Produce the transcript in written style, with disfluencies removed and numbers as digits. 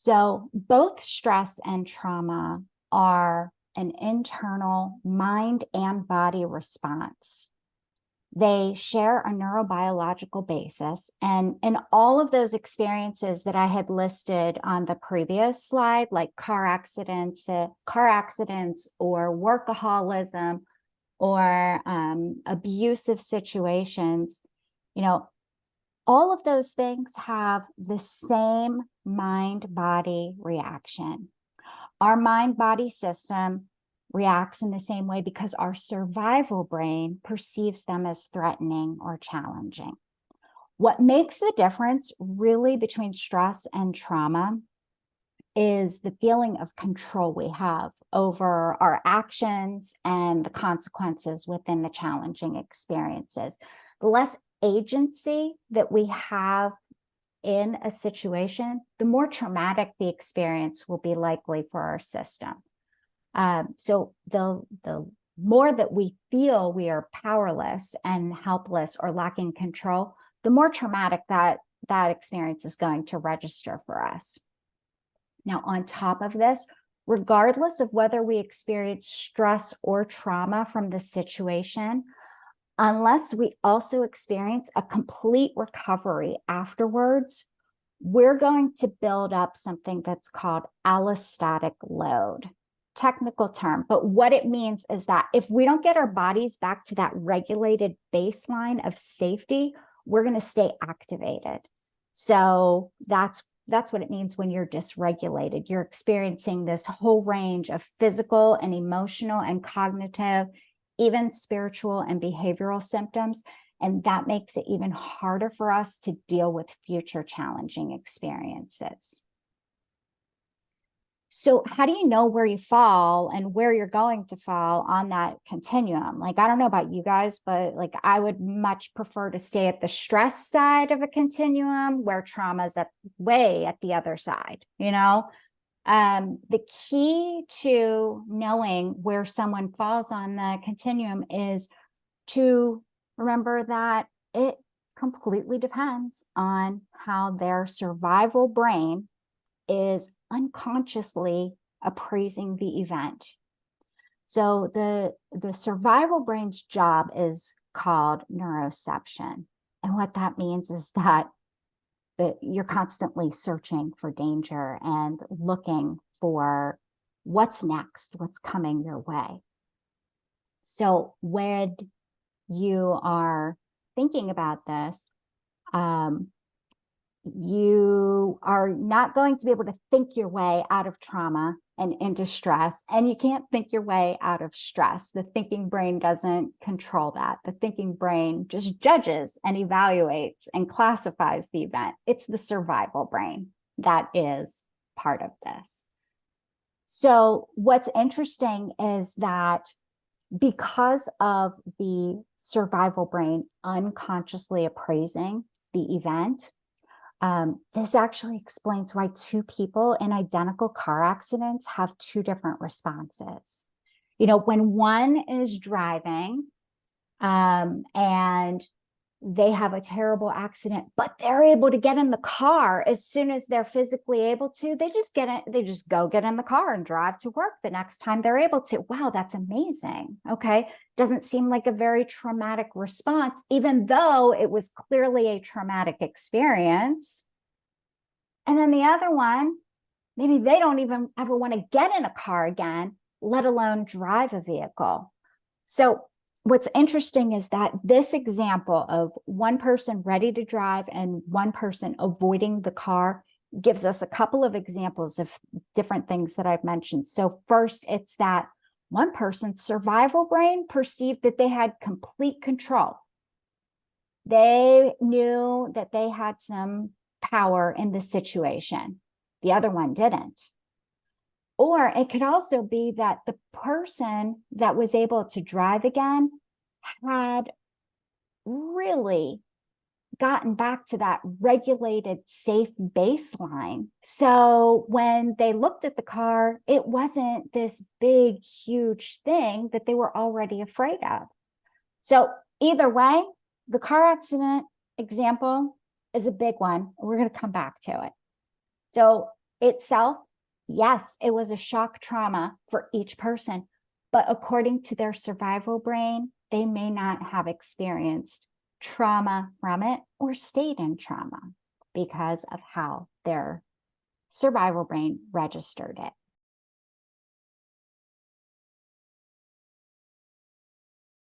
So both stress and trauma are an internal mind and body response. They share a neurobiological basis. And in all of those experiences that I had listed on the previous slide, like car accidents or workaholism or abusive situations, all of those things have the same mind-body reaction. Our mind-body system reacts in the same way because our survival brain perceives them as threatening or challenging. What makes the difference really between stress and trauma is the feeling of control we have over our actions and the consequences within the challenging experiences. The less agency that we have in a situation, the more traumatic the experience will be likely for our system. So the more that we feel we are powerless and helpless or lacking control, the more traumatic that experience is going to register for us. Now, on top of this, regardless of whether we experience stress or trauma from the situation, unless we also experience a complete recovery afterwards, we're going to build up something that's called allostatic load. Technical term, but what it means is that if we don't get our bodies back to that regulated baseline of safety, we're going to stay activated. So that's what it means when you're dysregulated. You're experiencing this whole range of physical and emotional and cognitive, even spiritual and behavioral symptoms. And that makes it even harder for us to deal with future challenging experiences. So how do you know where you fall and where you're going to fall on that continuum? Like, I don't know about you guys, but like, I would much prefer to stay at the stress side of a continuum where trauma is way at the other side, The key to knowing where someone falls on the continuum is to remember that it completely depends on how their survival brain is unconsciously appraising the event. So the survival brain's job is called neuroception. And what that means is that you're constantly searching for danger and looking for what's next, what's coming your way. So when you are thinking about this, you are not going to be able to think your way out of trauma and into stress, and you can't think your way out of stress. The thinking brain doesn't control that. The thinking brain just judges and evaluates and classifies the event. It's the survival brain that is part of this. So what's interesting is that because of the survival brain unconsciously appraising the event, this actually explains why two people in identical car accidents have two different responses. When one is driving and they have a terrible accident, but they're able to get in the car as soon as they're physically able to, they just go get in the car and drive to work the next time they're able to. Wow, that's amazing. Okay. Doesn't seem like a very traumatic response, even though it was clearly a traumatic experience. And then the other one, maybe they don't even ever want to get in a car again, let alone drive a vehicle. So what's interesting is that this example of one person ready to drive and one person avoiding the car gives us a couple of examples of different things that I've mentioned. So first, it's that one person's survival brain perceived that they had complete control. They knew that they had some power in the situation. The other one didn't. Or it could also be that the person that was able to drive again had really gotten back to that regulated, safe baseline. So when they looked at the car, it wasn't this big, huge thing that they were already afraid of. So either way, the car accident example is a big one. We're going to come back to it. So itself, yes, it was a shock trauma for each person, but according to their survival brain, they may not have experienced trauma from it or stayed in trauma because of how their survival brain registered it.